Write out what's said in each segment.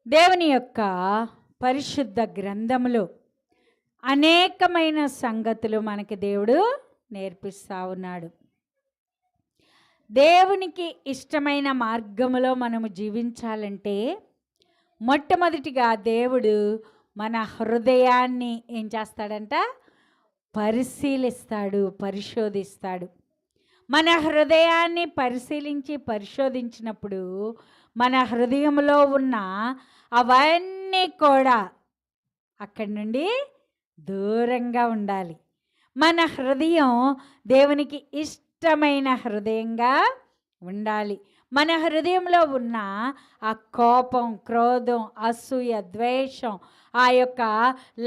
దేవుని యొక్క పరిశుద్ధ గ్రంథములో అనేకమైన సంగతులు మనకి దేవుడు నేర్పిస్తూ ఉన్నాడు. దేవునికి ఇష్టమైన మార్గములో మనము జీవించాలంటే మొట్టమొదటిగా దేవుడు మన హృదయాన్ని ఏం చేస్తాడంట? పరిశోధిస్తాడు. మన హృదయాన్ని పరిశోధించినప్పుడు మన హృదయంలో ఉన్న అవన్నీ కూడా అక్కడి నుండి దూరంగా ఉండాలి. మన హృదయం దేవునికి ఇష్టమైన హృదయంగా ఉండాలి. మన హృదయంలో ఉన్న ఆ కోపం, క్రోధం, అసూయ, ద్వేషం, ఆ యొక్క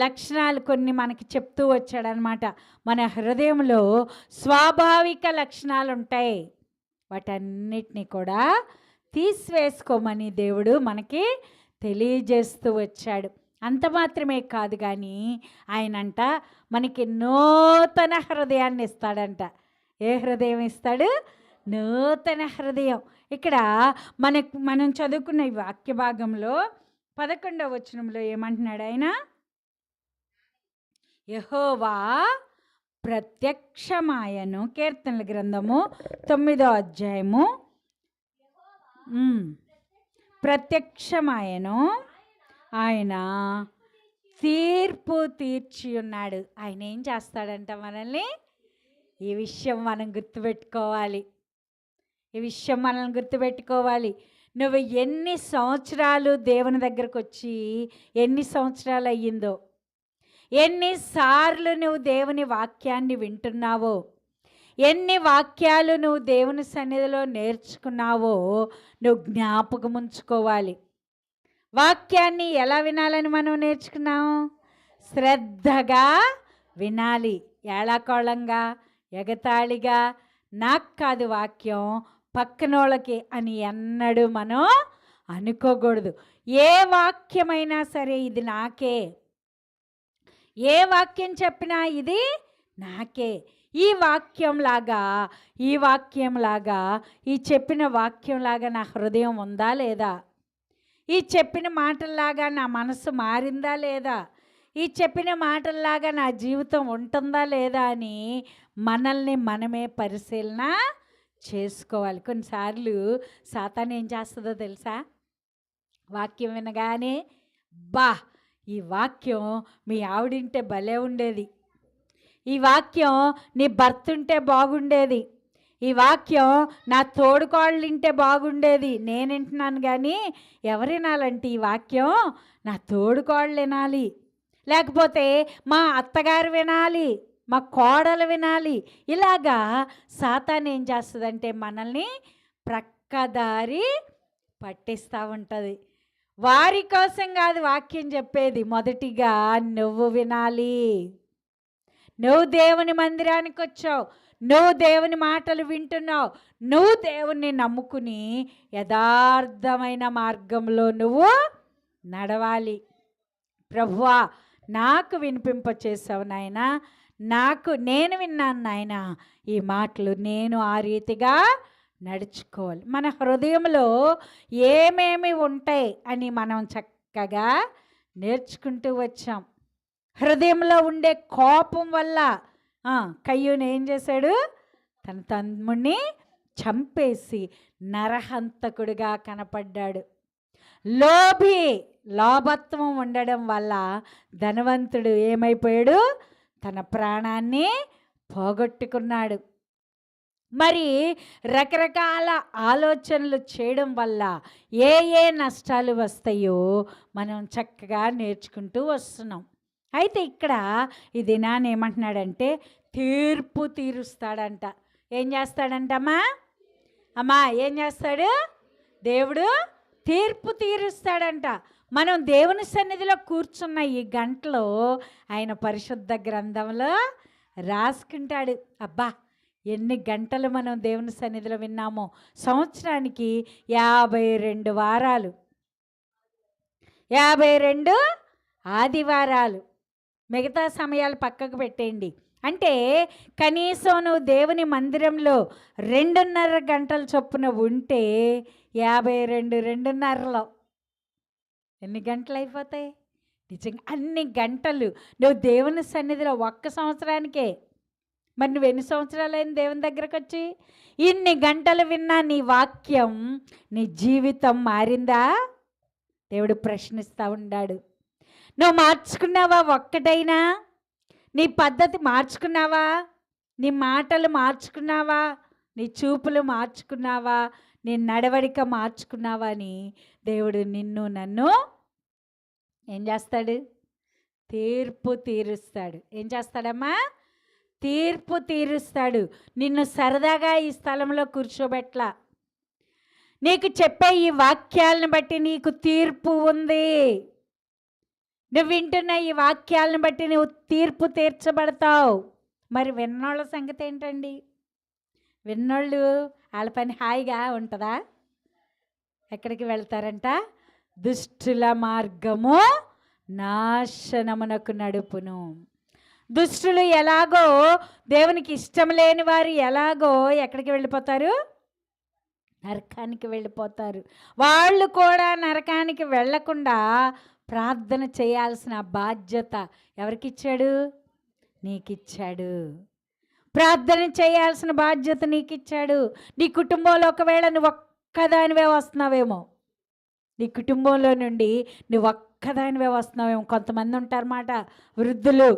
లక్షణాలు కొన్ని మనకి చెప్తూ వచ్చాడనమాట. మన హృదయంలో స్వాభావిక లక్షణాలు ఉంటాయి, వాటన్నిటినీ కూడా తీసివేసుకోమని దేవుడు మనకి తెలియజేస్తూ వచ్చాడు. అంత మాత్రమే కాదు కానీ ఆయనంట మనకి నూతన హృదయాన్ని ఇస్తాడంట. ఏ హృదయం ఇస్తాడు? నూతన హృదయం. ఇక్కడ మనం చదువుకున్న ఈ వాక్య భాగంలో 11వ వచనంలో ఏమంటున్నాడు ఆయన? యెహోవా ప్రత్యక్షమాయను. కీర్తనల గ్రంథము 9వ అధ్యాయము. ప్రత్యక్షమాయను. ఆయన తీర్పు తీర్చి ఉన్నాడు. ఆయన ఏం చేస్తాడంట మనల్ని? ఈ విషయం మనం గుర్తుపెట్టుకోవాలి. నువ్వు ఎన్ని సంవత్సరాలు దేవుని దగ్గరకు వచ్చి ఎన్ని సంవత్సరాలు అయ్యిందో, ఎన్నిసార్లు నువ్వు దేవుని వాక్యాన్ని వింటున్నావో, ఎన్ని వాక్యాలు నువ్వు దేవుని సన్నిధిలో నేర్చుకున్నావో నువ్వు జ్ఞాపకం ఉంచుకోవాలి. వాక్యాన్ని ఎలా వినాలని మనం నేర్చుకున్నాం? శ్రద్ధగా వినాలి. ఏళాకోళంగా, ఎగతాళిగా, నాకు కాదు వాక్యం పక్కనోళ్ళకి అని ఎన్నడూ మనం అనుకోకూడదు. ఏ వాక్యమైనా సరే ఇది నాకే, ఏ వాక్యం చెప్పినా ఇది నాకే. ఈ వాక్యంలాగా ఈ చెప్పిన వాక్యంలాగా నా హృదయం ఉందా లేదా? ఈ చెప్పిన మాటల్లాగా నా మనసు మారిందా లేదా? ఈ చెప్పిన మాటల్లాగా నా జీవితం ఉంటుందా లేదా అని మనల్ని మనమే పరిశీలన చేసుకోవాలి. కొన్నిసార్లు సాతాను ఏం చేస్తుందో తెలుసా? వాక్యం వినగానే, ఈ వాక్యం మీ ఆవిడింటే భలే ఉండేది, ఈ వాక్యం నీ భర్త ఉంటే బాగుండేది, ఈ వాక్యం నా తోడుకోళ్ళు వింటే బాగుండేది. నేను వింటున్నాను కానీ ఎవరు వినాలంటే ఈ వాక్యం నా తోడుకోళ్ళు వినాలి, లేకపోతే మా అత్తగారు వినాలి, మా కోడలు వినాలి. ఇలాగా సాతాను ఏం చేస్తుందంటే మనల్ని ప్రక్కదారి పట్టిస్తూ ఉంటుంది. వారి కోసం కాదు వాక్యం చెప్పేది, మొదటిగా నువ్వు వినాలి. నువ్వు దేవుని మందిరానికి వచ్చావు, నువ్వు దేవుని మాటలు వింటున్నావు, నువ్వు దేవుణ్ణి నమ్ముకుని యథార్థమైన మార్గంలో నువ్వు నడవాలి. ప్రభువా నాకు వినిపింపచేసావు నాయన, నేను విన్నాను నాయన ఈ మాటలు, నేను ఆ రీతిగా నడుచుకోవాలి. మన హృదయంలో ఏమేమి ఉంటాయి అని మనం చక్కగా నేర్చుకుంటూ వచ్చాం. హృదయంలో ఉండే కోపం వల్ల కయ్యూను ఏం చేశాడు? తన తమ్ముడిని చంపేసి నరహంతకుడిగా కనపడ్డాడు. లోభత్వం ఉండడం వల్ల ధనవంతుడు ఏమైపోయాడు? తన ప్రాణాన్ని పోగొట్టుకున్నాడు. మరి రకరకాల ఆలోచనలు చేయడం వల్ల ఏ నష్టాలు వస్తాయో మనం చక్కగా నేర్చుకుంటూ వస్తున్నాం. అయితే ఇక్కడ ఈ దినాన్ని ఏమంటున్నాడంటే తీర్పు తీరుస్తాడంట. ఏం చేస్తాడంటమ్మా? ఏం చేస్తాడు? దేవుడు తీర్పు తీరుస్తాడంట. మనం దేవుని సన్నిధిలో కూర్చున్న ఈ గంటలో ఆయన పరిశుద్ధ గ్రంథంలో రాసుకుంటాడు. ఎన్ని గంటలు మనం దేవుని సన్నిధిలో విన్నామో. సంవత్సరానికి 52 వారాలు, 52 ఆదివారాలు, మిగతా సమయాలు పక్కకు పెట్టేయండి. అంటే కనీసం నువ్వు దేవుని మందిరంలో 2.5 గంటల చొప్పున ఉంటే 52 2.5లో ఎన్ని గంటలు అయిపోతాయి? నిజంగా అన్ని గంటలు నువ్వు దేవుని సన్నిధిలో ఒక్క సంవత్సరానికే. మరి నువ్వు ఎన్ని సంవత్సరాలైంది దేవుని దగ్గరకు వచ్చి? ఇన్ని గంటలు విన్నా నీ వాక్యం, నీ జీవితం మారిందా? దేవుడు ప్రశ్నిస్తూ ఉన్నాడు. నువ్వు మార్చుకున్నావా? ఒక్కటైనా నీ పద్ధతి మార్చుకున్నావా? నీ మాటలు మార్చుకున్నావా? నీ చూపులు మార్చుకున్నావా? నీ నడవడిక మార్చుకున్నావా అని దేవుడు నిన్ను నన్ను ఏం చేస్తాడు? తీర్పు తీరుస్తాడు. ఏం చేస్తాడమ్మా? తీర్పు తీరుస్తాడు. నిన్ను సరదాగా ఈ స్థలంలో కూర్చోబెట్లా. నీకు చెప్పే ఈ వాక్యాలను బట్టి నీకు తీర్పు ఉంది. నువ్వు వింటున్న ఈ వాక్యాలను బట్టి నువ్వు తీర్పు తీర్చబడతావు. మరి విన్నోళ్ళ సంగతి ఏంటండి? విన్నోళ్ళు వాళ్ళ పని హాయిగా ఉంటుందా? ఎక్కడికి వెళ్తారంట? దుష్టుల మార్గము నాశనమునకు నడుపును. దుష్టులు ఎలాగో, దేవునికి ఇష్టం లేని వారు ఎలాగో ఎక్కడికి వెళ్ళిపోతారు? నరకానికి వెళ్ళిపోతారు. వాళ్ళు కూడా నరకానికి వెళ్ళకుండా ప్రార్థన చేయాల్సిన బాధ్యత ఎవరికిచ్చాడు? నీకిచ్చాడు. ప్రార్థన చేయాల్సిన బాధ్యత నీకిచ్చాడు. నీ కుటుంబంలో ఒకవేళ నువ్వు ఒక్కదానివే వస్తున్నావేమో, నీ కుటుంబంలో నుండి నువ్వు ఒక్కదానివే వస్తున్నావేమో. కొంతమంది ఉంటారన్నమాట, వృద్ధులు.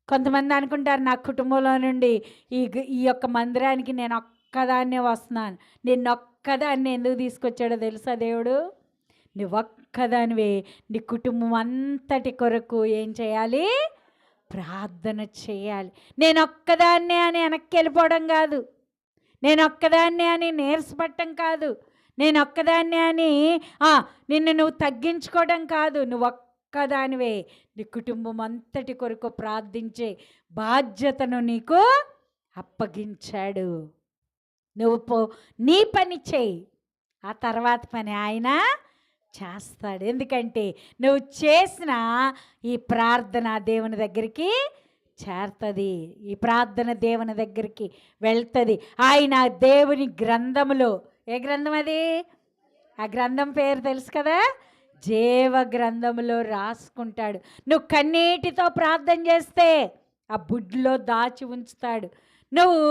కొంతమంది అనుకుంటారు నా కుటుంబంలో నుండి ఈ యొక్క మందిరానికి నేను ఒక్కదాన్నే వస్తున్నాను. నిన్ను ఒక్కదాన్ని ఎందుకు తీసుకొచ్చాడో తెలుసా దేవుడు? నువ్వు ఒక్కదానివే నీ కుటుంబం అంతటి కొరకు ఏం చేయాలి? ప్రార్థన చేయాలి. నేను ఒక్కదాన్నే అని వెనక్కి వెళ్ళిపోవడం కాదు, నేను ఒక్కదాన్నే అని నీరసపడటం కాదు, నేను ఒక్కదాన్నే అని నిన్ను నువ్వు తగ్గించుకోవడం కాదు. నువ్వు ఒక్కదానివే నీ కుటుంబం అంతటి కొరకు ప్రార్థించే బాధ్యతను నీకు అప్పగించాడు. నువ్వు నీ పని చేయి, ఆ తర్వాత పని ఆయన చేస్తాడు. ఎందుకంటే నువ్వు చేసిన ఈ ప్రార్థన దేవుని దగ్గరికి చేరుతుంది. ఈ ప్రార్థన దేవుని దగ్గరికి వెళ్తుంది. ఆయన దేవుని గ్రంథములో, ఏ గ్రంథం అది? ఆ గ్రంథం పేరు తెలుసు కదా? జీవ గ్రంథములో రాసుకుంటాడు. నువ్వు కన్నీటితో ప్రార్థన చేస్తే ఆ బుడ్లో దాచి ఉంచుతాడు. నువ్వు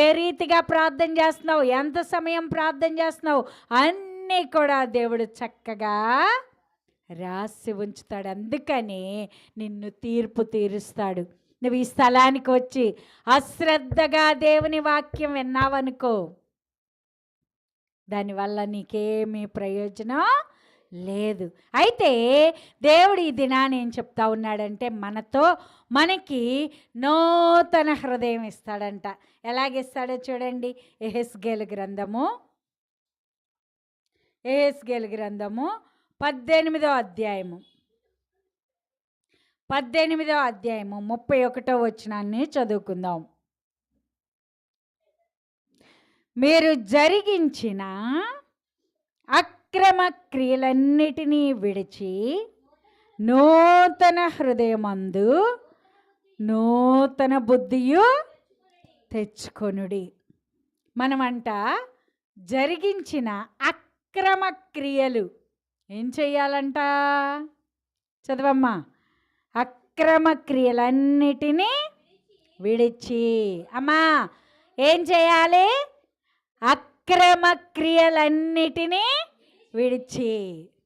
ఏ రీతిగా ప్రార్థన చేస్తున్నావు, ఎంత సమయం ప్రార్థన చేస్తున్నావు అన్నీ కూడా దేవుడు చక్కగా రాసి ఉంచుతాడు. అందుకని నిన్ను తీర్పు తీరుస్తాడు. నువ్వు ఈ స్థలానికి వచ్చి అశ్రద్ధగా దేవుని వాక్యం విన్నావనుకో, దానివల్ల నీకేమీ ప్రయోజనం లేదు. అయితే దేవుడు ఈ దినాన్ని ఏం చెప్తా ఉన్నాడంటే, మనకి నూతన హృదయం ఇస్తాడంట. ఎలాగిస్తాడో చూడండి. యెహెజ్కేలు గ్రంథము 18వ అధ్యాయము 31వ వచనాన్ని చదువుకుందాం. మీరు జరిగించిన అక్రమ క్రియలన్నిటినీ విడిచి నూతన హృదయమందు నూతన బుద్ధియు తెచ్చుకొనుడి. మనమంట జరిగించిన అక్రమ క్రియలు ఏం చెయ్యాలంట? చదవమ్మా. అక్రమ క్రియలన్నిటినీ విడిచి. అమ్మా ఏం చేయాలి? అక్రమ క్రియలన్నిటినీ విడిచి.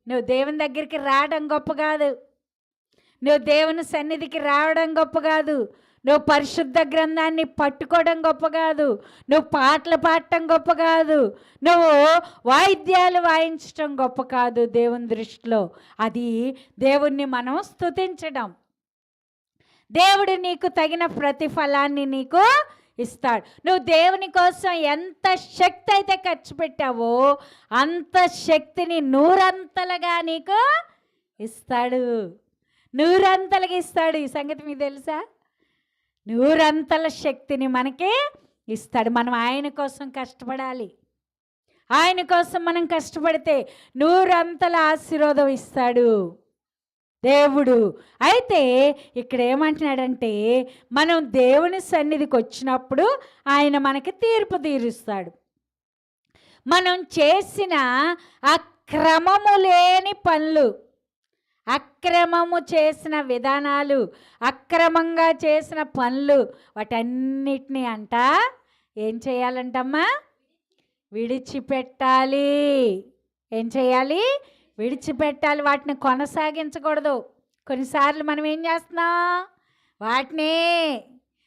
నువ్వు దేవుని దగ్గరికి రావడం గొప్ప కాదు, నువ్వు దేవుని సన్నిధికి రావడం గొప్ప కాదు, నువ్వు పరిశుద్ధ గ్రంథాన్ని పట్టుకోవడం గొప్ప కాదు, నువ్వు పాటలు పాడటం గొప్ప కాదు, నువ్వు వాయిద్యాలు వాయించటం గొప్ప కాదు. దేవుని దృష్టిలో అది దేవుణ్ణి మనం స్తుతించడం. దేవుడు నీకు తగిన ప్రతిఫలాన్ని నీకు ఇస్తాడు. నువ్వు దేవుని కోసం ఎంత శక్తి అయితే ఖర్చు పెట్టావో అంత శక్తిని నూరంతలుగా నీకు ఇస్తాడు. నూరంతలుగా ఇస్తాడు. ఈ సంగతి మీకు తెలుసా? నూరంతల శక్తిని మనకి ఇస్తాడు. మనం ఆయన కోసం కష్టపడాలి. ఆయన కోసం మనం కష్టపడితే నూరంతల ఆశీర్వాదం ఇస్తాడు దేవుడు. అయితే ఇక్కడ ఏమంటున్నాడంటే, మనం దేవుని సన్నిధికి వచ్చినప్పుడు ఆయన మనకి తీర్పు తీరుస్తాడు. మనం చేసిన ఆ క్రమము లేని పనులు, అక్రమము చేసిన విధానాలు, అక్రమంగా చేసిన పనులు, వాటన్నిటినీ అంట ఏం చేయాలంటమ్మా? విడిచిపెట్టాలి. ఏం చేయాలి? విడిచిపెట్టాలి. వాటిని కొనసాగించకూడదు. కొన్నిసార్లు మనం ఏం చేస్తున్నాం? వాటిని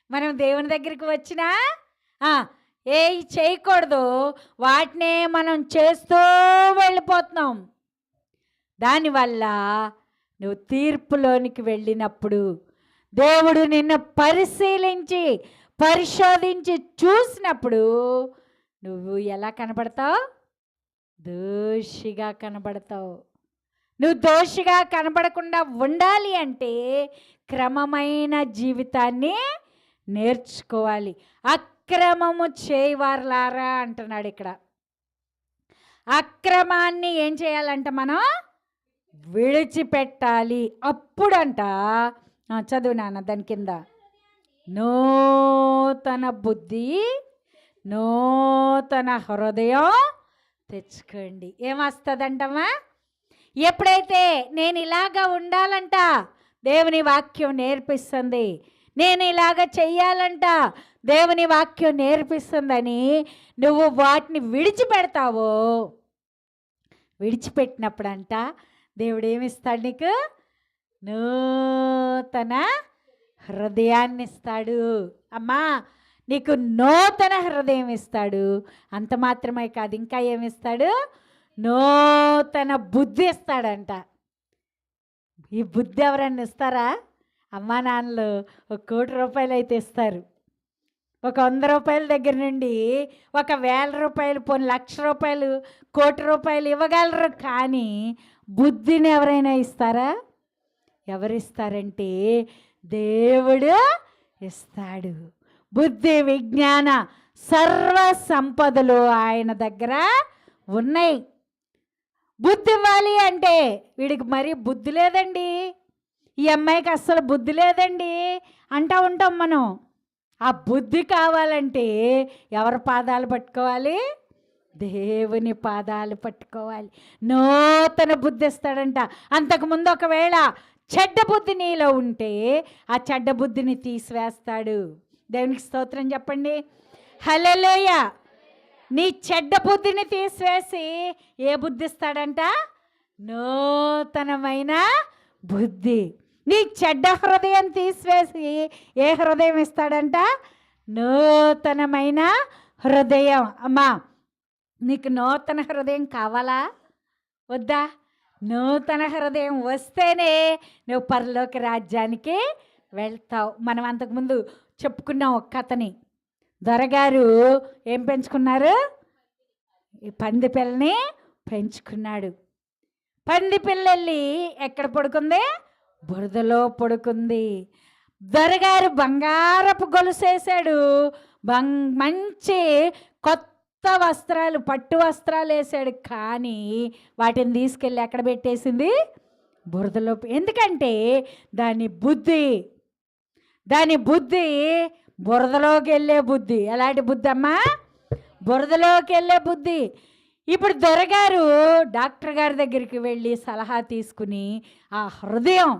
మనం దేవుని దగ్గరికి వచ్చినా ఏ చేయకూడదు, వాటినే మనం చేస్తూ వెళ్ళిపోతున్నాం. దానివల్ల నువ్వు తీర్పులోనికి వెళ్ళినప్పుడు దేవుడు నిన్ను పరిశీలించి పరిశోధించి చూసినప్పుడు నువ్వు ఎలా కనబడతావు? దోషిగా కనబడతావు. నువ్వు దోషిగా కనబడకుండా ఉండాలి అంటే క్రమమైన జీవితాన్ని నేర్చుకోవాలి. అక్రమము చేయవారులారా అంటున్నాడు ఇక్కడ. అక్రమాన్ని ఏం చేయాలంట? మనం విడిచిపెట్టాలి. అప్పుడంట చదువు నాన్న దాని కింద, నూతన బుద్ధి నూతన హృదయం తెచ్చుకోండి. ఏమొస్తుందంటమ్మా? ఎప్పుడైతే నేను ఇలాగా ఉండాలంట దేవుని వాక్యం నేర్పిస్తుంది, నేను ఇలాగ చెయ్యాలంట దేవుని వాక్యం నేర్పిస్తుందని నువ్వు వాటిని విడిచిపెడతావో, విడిచిపెట్టినప్పుడంట దేవుడు ఏమిస్తాడు? నీకు నూతన హృదయాన్ని ఇస్తాడు. అమ్మా, నీకు నూతన హృదయం ఇస్తాడు. అంత మాత్రమే కాదు, ఇంకా ఏమిస్తాడు? నూతన బుద్ధి ఇస్తాడంట. ఈ బుద్ధి ఎవరన్నా ఇస్తారా? అమ్మా నాన్నలు ఒక 1 కోటి రూపాయలు అయితే ఇస్తారు. ఒక 100 రూపాయల దగ్గర నుండి ఒక 1000 రూపాయలు, పోనీ 1,00,000 రూపాయలు, 1 కోటి రూపాయలు ఇవ్వగలరు. కానీ బుద్ధిని ఎవరైనా ఇస్తారా? ఎవరిస్తారంటే దేవుడు ఇస్తాడు. బుద్ధి విజ్ఞాన సర్వ సంపదలు ఆయన దగ్గర ఉన్నాయి. బుద్ధి ఇవ్వాలి అంటే వీడికి మరీ బుద్ధి లేదండి, ఈ అమ్మాయికి అస్సలు బుద్ధి లేదండి అంటూ ఉంటాం మనం. ఆ బుద్ధి కావాలంటే ఎవరి పాదాలు పట్టుకోవాలి? దేవుని పాదాలు పట్టుకోవాలి. నూతన బుద్ధి ఇస్తాడంట. అంతకుముందు ఒకవేళ చెడ్డ బుద్ధి నీలో ఉంటే ఆ చెడ్డ బుద్ధిని తీసివేస్తాడు. దేవునికి స్తోత్రం చెప్పండి. హల్లెలూయా. నీ చెడ్డ బుద్ధిని తీసివేసి ఏ బుద్ధి ఇస్తాడంట? నూతనమైన బుద్ధి. నీ చెడ్డ హృదయం తీసివేసి ఏ హృదయం ఇస్తాడంట? నూతనమైన హృదయం. అమ్మా, నీకు నూతన హృదయం కావాలా వద్దా? నూతన హృదయం వస్తేనే నువ్వు పరలోక రాజ్యానికి వెళ్తావు. మనం అంతకుముందు చెప్పుకున్నాం ఒక కథని. దొరగారు ఏం పెంచుకున్నారు? ఈ పంది పిల్లని పెంచుకున్నాడు. పంది పిల్లల్ని ఎక్కడ పడుకుంది? బురదలో పడుకుంది. దొరగారు బంగారపు గొలుసేసాడు, మంచి కొత్త వస్త్రాలు, పట్టు వస్త్రాలు వేసాడు. కానీ వాటిని తీసుకెళ్ళి ఎక్కడ పెట్టేసింది? బురదలో. ఎందుకంటే దాని బుద్ధి బురదలోకి వెళ్ళే బుద్ధి. ఎలాంటి బుద్ధి అమ్మా? బురదలోకి వెళ్ళే బుద్ధి. ఇప్పుడు దొరగారు డాక్టర్ గారి దగ్గరికి వెళ్ళి సలహా తీసుకుని ఆ హృదయం,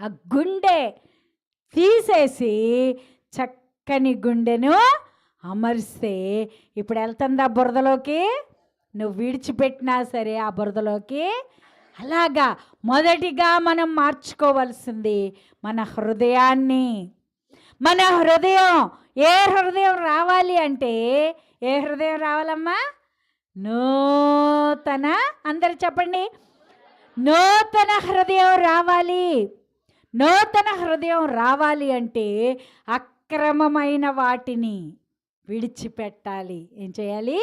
ఆ గుండె తీసేసి చక్కని గుండెను అమరిస్తే ఇప్పుడు వెళ్తుందా బురదలోకి? నువ్వు విడిచిపెట్టినా సరే ఆ బురదలోకి. అలాగా మొదటిగా మనం మార్చుకోవాల్సింది మన హృదయాన్ని. మన హృదయం, ఏ హృదయం రావాలి అంటే ఏ హృదయం రావాలమ్మా? నూతన, అందరు చెప్పండి, నూతన హృదయం రావాలి. నూతన హృదయం రావాలి అంటే అక్రమమైన వాటిని విడిచిపెట్టాలి. ఏం చేయాలి?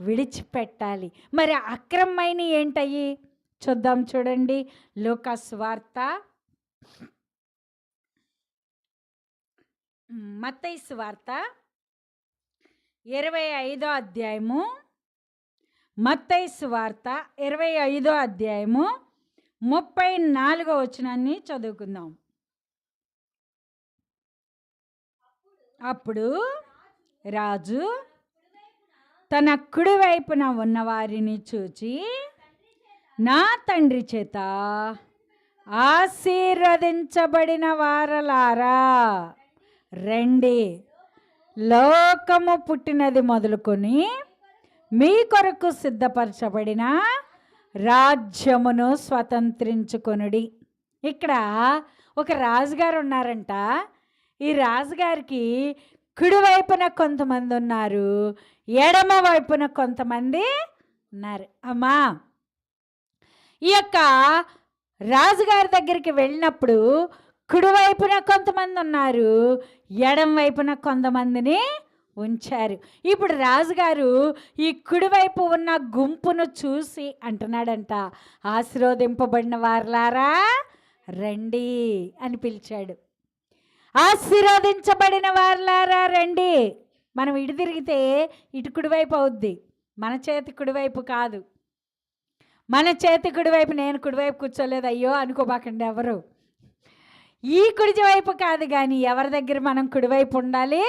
విడిచిపెట్టాలి. మరి అక్రమమైన ఏంటయ్యి చూద్దాం. చూడండి, లూకా సువార్త, మత్తయి సువార్త 25వ అధ్యాయము, మత్తయి సువార్త 25వ అధ్యాయము 34వ వచనాన్ని చదువుకుందాం. అప్పుడు రాజు తన కుడివైపున ఉన్నవారిని చూచి, నా తండ్రి చేత ఆశీర్వదించబడిన వారలారా రండి, లోకము పుట్టినది మొదలుకొని మీ కొరకు సిద్ధపరచబడిన రాజ్యమును స్వతంత్రించుకొనుడి. ఇక్కడ ఒక రాజుగారు ఉన్నారంట. ఈ రాజుగారికి కుడివైపున కొంతమంది ఉన్నారు, ఎడమ వైపున కొంతమంది ఉన్నారు. అమ్మా, ఈ యొక్క రాజుగారి దగ్గరికి వెళ్ళినప్పుడు కుడివైపున కొంతమంది ఉన్నారు, ఎడం వైపున కొంతమందిని ఉంచారు. ఇప్పుడు రాజుగారు ఈ కుడివైపు ఉన్న గుంపును చూసి అంటున్నాడంట, ఆశీర్వదింపబడిన వారలారా రండి అని పిలిచాడు. ఆశీర్వదించబడిన వారలారా రండి. మనం ఇటు తిరిగితే ఇటు కుడివైపు అవుద్ది, మన చేతి కుడివైపు కాదు. మన చేతి కుడివైపు, నేను కుడివైపు కూర్చోలేదు అయ్యో అనుకోబాకండి ఎవరు. ఈ కుడి వైపు కాదు, కానీ ఎవరి దగ్గర మనం కుడివైపు ఉండాలి?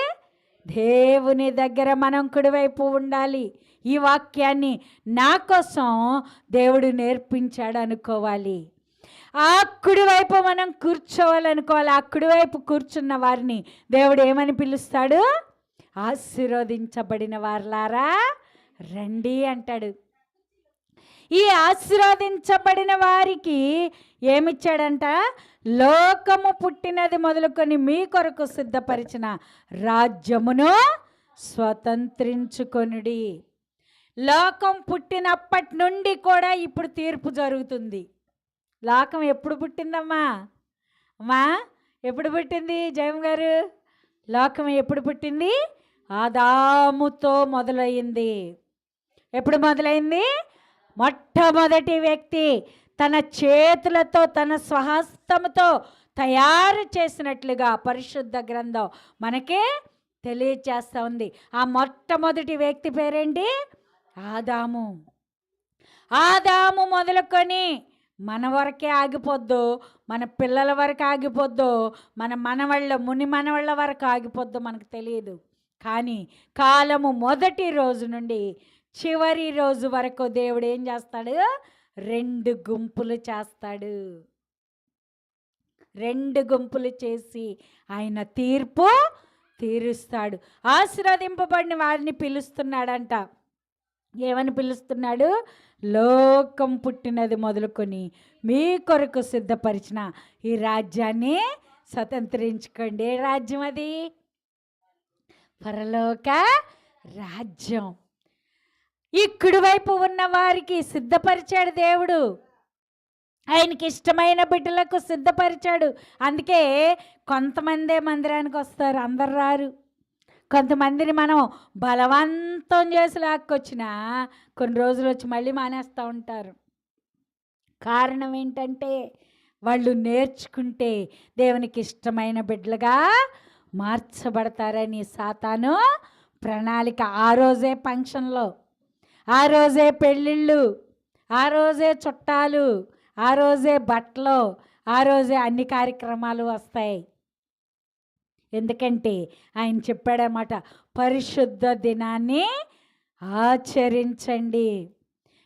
దేవుని దగ్గర మనం కుడివైపు ఉండాలి. ఈ వాక్యాన్ని నా కోసం దేవుడు నేర్పించాడు అనుకోవాలి. ఆ కుడివైపు మనం కూర్చోవాలనుకోవాలి. ఆ కుడివైపు కూర్చున్న వారిని దేవుడు ఏమని పిలుస్తాడు? ఆశీర్వదించబడిన వారలారా రండి అంటాడు. ఈ ఆశీర్వదించబడిన వారికి ఏమిచ్చాడంట? లోకము పుట్టినది మొదలుకొని మీ కొరకు సిద్ధపరిచిన రాజ్యమును స్వతంత్రించుకొనుడి. లోకం పుట్టినప్పటి నుండి కూడా ఇప్పుడు తీర్పు జరుగుతుంది. లోకం ఎప్పుడు పుట్టిందమ్మా? అమ్మా ఎప్పుడు పుట్టింది జయం గారు? లోకం ఎప్పుడు పుట్టింది? ఆదాముతో మొదలైంది. ఎప్పుడు మొదలైంది? మొట్టమొదటి వ్యక్తి తన చేతులతో తన స్వహస్తముతో తయారు చేసినట్లుగా పరిశుద్ధ గ్రంథం మనకే తెలియచేస్తూ ఉంది. ఆ మొట్టమొదటి వ్యక్తి పేరేంటి? ఆదాము. ఆదాము మొదలుకొని మన వరకే ఆగిపోద్దు, మన పిల్లల వరకు ఆగిపోద్దు, మన మనవాళ్ళ ముని మనవాళ్ళ వరకు ఆగిపోద్దు మనకు తెలియదు. కానీ కాలము మొదటి రోజు నుండి చివరి రోజు వరకు దేవుడు ఏం చేస్తాడు? 2 గుంపులు చేస్తాడు. 2 గుంపులు చేసి ఆయన తీర్పు తీరుస్తాడు. ఆశీర్వదింపబడిన వారిని పిలుస్తున్నాడంట. ఏమని పిలుస్తున్నాడు? లోకం పుట్టినది మొదలుకొని మీ కొరకు సిద్ధపరిచిన ఈ రాజ్యాన్ని స్వతంత్రించుకోండి. ఏ రాజ్యం అది? పరలోక రాజ్యం. ఈ కుడివైపు ఉన్న వారికి సిద్ధపరిచాడు దేవుడు. ఆయనకి ఇష్టమైన బిడ్డలకు సిద్ధపరిచాడు. అందుకే కొంతమందే మందిరానికి వస్తారు, అందరు రారు. కొంతమందిని మనం బలవంతం చేసి లాక్కొచ్చినా కొన్ని రోజులు వచ్చి మళ్ళీ మానేస్తూ ఉంటారు. కారణం ఏంటంటే వాళ్ళు నేర్చుకుంటే దేవునికి ఇష్టమైన బిడ్డలుగా మార్చబడతారని సాతాను ప్రణాళిక. ఆ రోజే ఫంక్షన్లో, ఆ రోజే పెళ్ళిళ్ళు, ఆ రోజే చుట్టాలు, ఆ రోజే బట్టలు, ఆ రోజే అన్ని కార్యక్రమాలు వస్తాయి. ఎందుకంటే ఆయన చెప్పాడన్నమాట, పరిశుద్ధ దినాన్ని ఆచరించండి.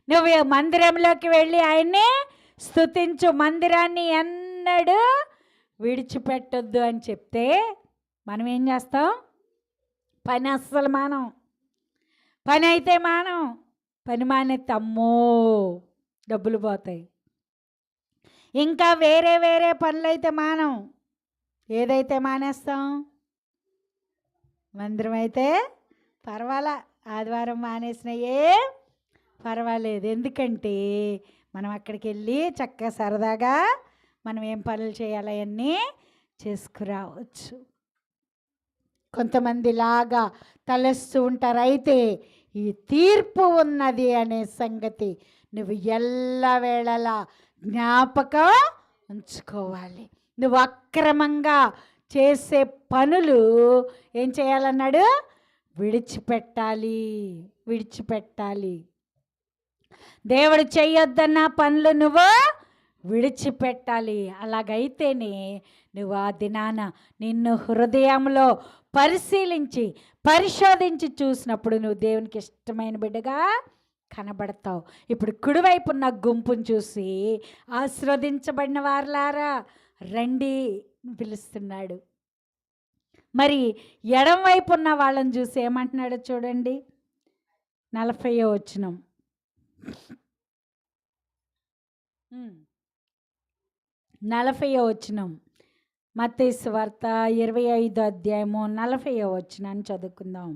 నువ్వు మందిరంలోకి వెళ్ళి ఆయన్ని స్తుతించు, మందిరాన్ని ఎన్నడూ విడిచిపెట్టొద్దు అని చెప్తే మనం ఏం చేస్తాం? పని అస్సలు మానం. పని అయితే మానం. పని మానేస్తే అమ్మో డబ్బులు పోతాయి. ఇంకా వేరే వేరే పనులు అయితే మానం. ఏదైతే మానేస్తాం? మందిరం అయితే పర్వాలా, ఆదివారం మానేసిన ఏం పర్వాలేదు. ఎందుకంటే మనం అక్కడికి వెళ్ళి చక్కగా సరదాగా మనం ఏం పనులు చేయాలి అవన్నీ చేసుకురావచ్చు. కొంతమంది లాగా తలస్తూ ఉంటారు. అయితే ఈ తీర్పు ఉన్నది అనే సంగతి నువ్వు ఎల్లవేళలా జ్ఞాపకం ఉంచుకోవాలి. నువ్వు అక్రమంగా చేసే పనులు ఏం చేయాలన్నాడు? విడిచిపెట్టాలి, విడిచిపెట్టాలి. దేవుడు చేయొద్దన్న పనులు నువ్వు విడిచిపెట్టాలి. అలాగైతేనే నువ్వు ఆ దినాన నిన్ను హృదయంలో పరిశీలించి పరిశోధించి చూసినప్పుడు నువ్వు దేవునికి ఇష్టమైన బిడ్డగా కనబడతావు. ఇప్పుడు కుడివైపు ఉన్న గుంపును చూసి ఆశీర్వదించబడిన వారలారా రండి పిలుస్తున్నాడు. మరి ఎడం వైపు ఉన్న వాళ్ళని చూసి ఏమంటున్నాడో చూడండి, 40వ వచనం. 40వ వచనం, మత్తయి సువార్త 25వ అధ్యాయము 40వ వచనాన్ని చదువుకుందాం.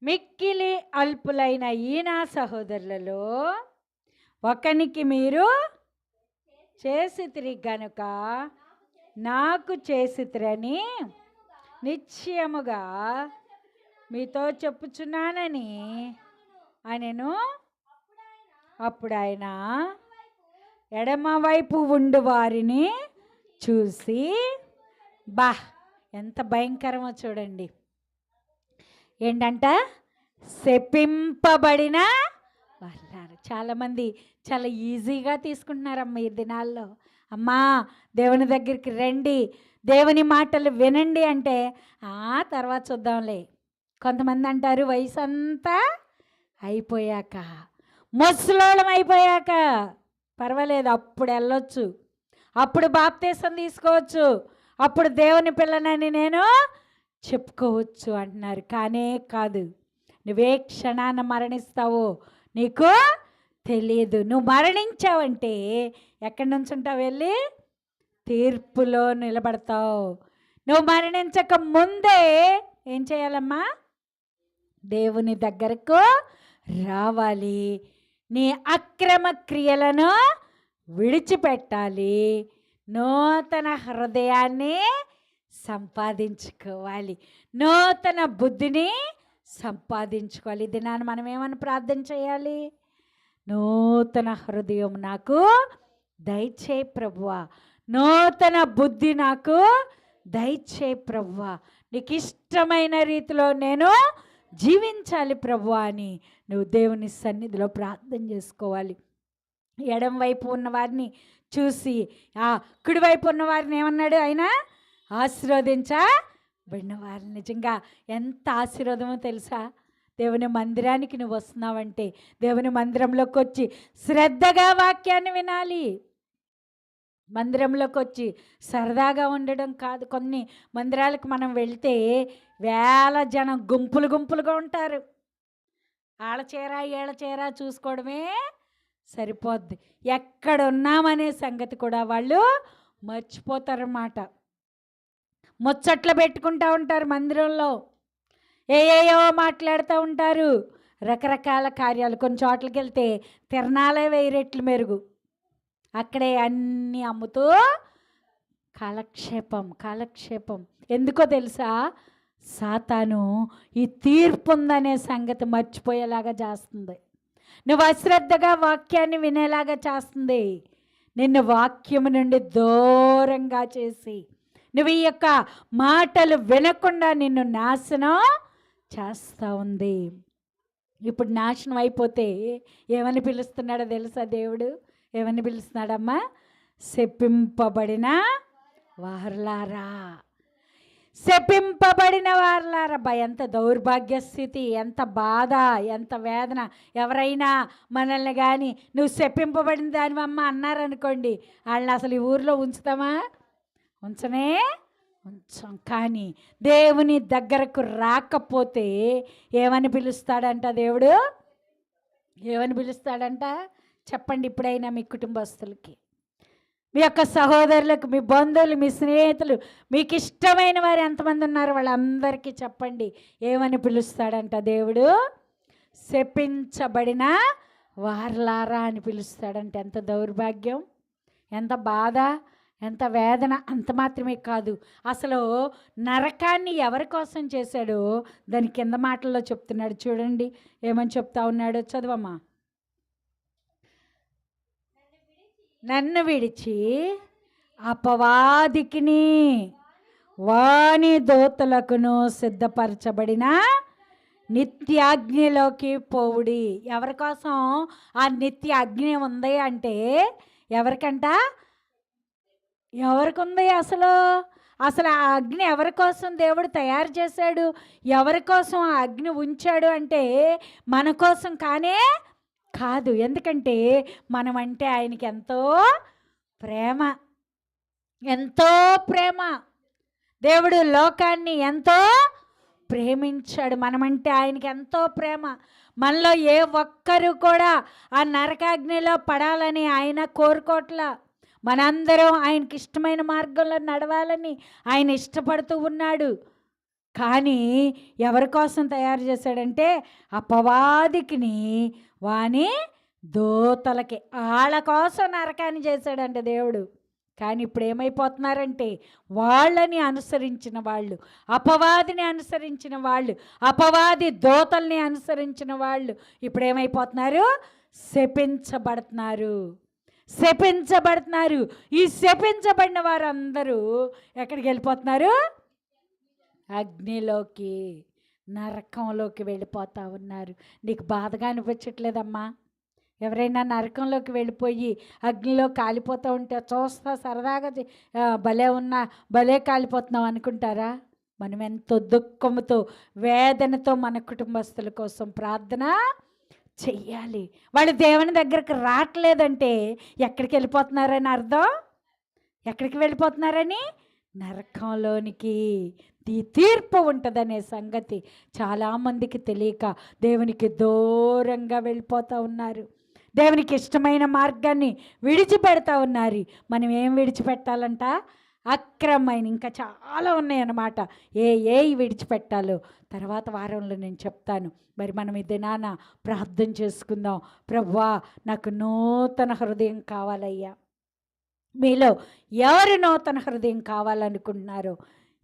మిక్కిలి అల్పులైన ఈయన సహోదరులలో ఒకనికి మీరు చేసితిరి గనుక నాకు చేసితిరని నిశ్చయముగా మీతో చెప్పుచున్నానని అనెను. అప్పుడు ఆయన ఎడమవైపు ఉండు వారిని చూసి, ఎంత భయంకరమో చూడండి, ఏంటంట, శపింపబడిన వాళ్ళారు. చాలామంది చాలా ఈజీగా తీసుకుంటున్నారమ్మ ఈ దినాల్లో. అమ్మా దేవుని దగ్గరికి రండి, దేవుని మాటలు వినండి అంటే తర్వాత చూద్దాంలే. కొంతమంది అంటారు వయసు అంతా అయిపోయాక, ముసలోళం అయిపోయాక పర్వాలేదు, అప్పుడు వెళ్ళొచ్చు, అప్పుడు బాప్తీసం తీసుకోవచ్చు, అప్పుడు దేవుని పిల్లనని నేను చెప్పుకోవచ్చు అంటున్నారు. కానే కాదు. నువ్వే క్షణాన మరణిస్తావో నీకు తెలియదు. నువ్వు మరణించావంటే ఎక్కడి నుంచి ఉంటావు, వెళ్ళి తీర్పులో నిలబడతావు. నువ్వు మరణించక ముందే ఏం చేయాలమ్మా, దేవుని దగ్గరకు రావాలి. నీ అక్రమ క్రియలను విడిచిపెట్టాలి, నూతన హృదయాన్ని సంపాదించుకోవాలి, నూతన బుద్ధిని సంపాదించుకోవాలి. ఇది నాన్న మనం ఏమని ప్రార్థన చేయాలి, నూతన హృదయం నాకు దయచేయి ప్రభువా, నూతన బుద్ధి నాకు దయచేయి ప్రభువా, నీకు ఇష్టమైన రీతిలో నేను జీవించాలి ప్రభువా అని నువ్వు దేవుని సన్నిధిలో ప్రార్థన చేసుకోవాలి. ఎడం వైపు ఉన్న వారిని చూసి కుడివైపు ఉన్న వారిని ఏమన్నాడు ఆయన, ఆశీర్వదించబడిన వారిని. నిజంగా ఎంత ఆశీర్వాదమో తెలుసా. దేవుని మందిరానికి నువ్వు వస్తున్నావంటే దేవుని మందిరంలోకి వచ్చి శ్రద్ధగా వాక్యాన్ని వినాలి. మందిరంలోకి వచ్చి సరదాగా ఉండడం కాదు. కొన్ని మందిరాలకు మనం వెళ్తే వేల జనం గుంపులు గుంపులుగా ఉంటారు. ఆళ్ళ చీర ఏళ్ళ చీర చూసుకోవడమే సరిపోద్ది. ఎక్కడున్నామనే సంగతి కూడా వాళ్ళు మర్చిపోతారన్నమాట. ముచ్చట్లు పెట్టుకుంటూ ఉంటారు మందిరంలో, ఏయో మాట్లాడుతూ ఉంటారు, రకరకాల కార్యాలు. కొన్ని చోట్లకి వెళ్తే తిరణాలే 1000 రెట్లు మెరుగు. అక్కడే అన్నీ అమ్ముతూ కాలక్షేపం. ఎందుకో తెలుసా, సాతాను ఈ తీర్పు ఉందనే సంగతి మర్చిపోయేలాగా చేస్తుంది. నువ్వు అశ్రద్ధగా వాక్యాన్ని వినేలాగా చేస్తుంది. నిన్ను వాక్యము నుండి దూరంగా చేసి నువ్వు ఈ యొక్క మాటలు వినకుండా నిన్ను నాశనం చేస్తూ ఉంది. ఇప్పుడు నాశనం అయిపోతే ఏమని పిలుస్తున్నాడో తెలుసా దేవుడు? ఏమని పిలుస్తున్నాడమ్మా? శపింపబడిన వారలారా, శపింపబడిన వారలారా. ఎంత దౌర్భాగ్య స్థితి, ఎంత బాధ, ఎంత వేదన. ఎవరైనా మనల్ని కానీ నువ్వు శపింపబడిన దానివమ్మ అన్నారనుకోండి, వాళ్ళని అసలు ఈ ఊరిలో ఉంచుతామా? ఉంచం. కానీ దేవుని దగ్గరకు రాకపోతే ఏమని పిలుస్తాడంట దేవుడు? ఏమని పిలుస్తాడంట చెప్పండి. ఇప్పుడైనా మీ కుటుంబస్తులకి, మీ యొక్క సహోదరులకు, మీ బంధువులు, మీ స్నేహితులు, మీకు ఇష్టమైన వారు ఎంతమంది ఉన్నారు వాళ్ళందరికీ చెప్పండి, ఏమని పిలుస్తాడంట దేవుడు? శపించబడిన వారలారా అని పిలుస్తాడంట. ఎంత దౌర్భాగ్యం, ఎంత బాధ, ఎంత వేదన. అంత మాత్రమే కాదు, అసలు నరకాన్ని ఎవరి కోసం చేశాడో దాని కింద మాటల్లో చెప్తున్నాడు. చూడండి ఏమని చెప్తా ఉన్నాడో, చదవమ్మా. నన్ను విడిచి అపవాదికిని వాని దూతలకును సిద్ధపరచబడిన నిత్యాగ్నిలోకి పోవుడి. ఎవరి కోసం ఆ నిత్య అగ్ని ఉంది అంటే ఎవరికంట? ఎవరికి ఉంది అసలు అసలు ఆ అగ్ని ఎవరి కోసం దేవుడు తయారు చేశాడు, ఎవరి కోసం ఆ అగ్ని ఉంచాడు అంటే మన కోసం కానే కాదు. ఎందుకంటే మనమంటే ఆయనకి ఎంతో ప్రేమ, ఎంతో ప్రేమ. దేవుడు లోకాన్ని ఎంతో ప్రేమించాడు. మనమంటే ఆయనకి ఎంతో ప్రేమ. మనలో ఏ ఒక్కరు కూడా ఆ నరకాగ్నిలో పడాలని ఆయన కోరుకోవట్లా. మనందరం ఆయనకి ఇష్టమైన మార్గంలో నడవాలని ఆయన ఇష్టపడుతూ ఉన్నాడు. కానీ ఎవరి కోసం తయారు చేశాడంటే అపవాదికిని, వాని దూతలకి, వాళ్ళ కోసం నరకాన్ని చేశాడంటే దేవుడు. కానీ ఇప్పుడు ఏమైపోతున్నారంటే వాళ్ళని అనుసరించిన వాళ్ళు, అపవాదిని అనుసరించిన వాళ్ళు, అపవాది దూతల్ని అనుసరించిన వాళ్ళు ఇప్పుడు ఏమైపోతున్నారు? శపించబడుతున్నారు, శపించబడుతున్నారు. ఈ శపించబడిన వారందరూ ఎక్కడికి వెళ్ళిపోతున్నారు? అగ్నిలోకి, నరకంలోకి వెళ్ళిపోతూ ఉన్నారు. నీకు బాధగా అనిపించట్లేదమ్మా? ఎవరైనా నరకంలోకి వెళ్ళిపోయి అగ్నిలో కాలిపోతూ ఉంటే చూస్తా సరదాగా భలే ఉన్నా, భలే కాలిపోతున్నాం అనుకుంటారా? మనం ఎంతో దుఃఖంతో, వేదనతో మన కుటుంబస్తుల కోసం ప్రార్థన చెయ్యాలి. వాళ్ళు దేవుని దగ్గరకు రావట్లేదంటే ఎక్కడికి వెళ్ళిపోతున్నారని అర్థం? ఎక్కడికి వెళ్ళిపోతున్నారని? నరకంలోనికి. తీర్పు ఉంటుందనే సంగతి చాలామందికి తెలియక దేవునికి దూరంగా వెళ్ళిపోతూ ఉన్నారు. దేవునికి ఇష్టమైన మార్గాన్ని విడిచిపెడతా ఉన్నారు. మనం ఏం విడిచిపెట్టాలంట? అక్రమైన, ఇంకా చాలా ఉన్నాయన్నమాట. ఏ విడిచిపెట్టాలో తర్వాత వారంలో నేను చెప్తాను. మరి మనం ఈ దినాన ప్రార్థన చేసుకుందాం. ప్రభువా, నాకు నూతన హృదయం కావాలయ్యా. మీలో ఎవరు నూతన హృదయం కావాలనుకుంటున్నారో,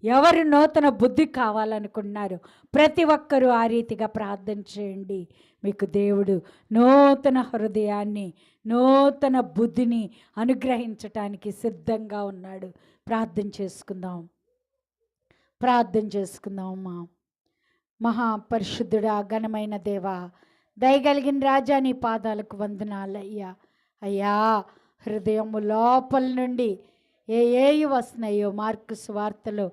ఎవరు నూతన బుద్ధి కావాలనుకుంటున్నారు, ప్రతి ఒక్కరూ ఆ రీతిగా ప్రార్థన చేయండి. మీకు దేవుడు నూతన హృదయాన్ని, నూతన బుద్ధిని అనుగ్రహించటానికి సిద్ధంగా ఉన్నాడు. ప్రార్థన చేసుకుందాం, ప్రార్థన చేసుకుందాం. అమ్మా మహాపరిశుద్ధుడా, ఘనమైన దేవా, దయగలిగిన రాజా, నీ పాదాలకు వందనాలయ్యా. అయ్యా, హృదయము లోపల నుండి ఏ వస్తున్నాయో మార్కు సువార్తలో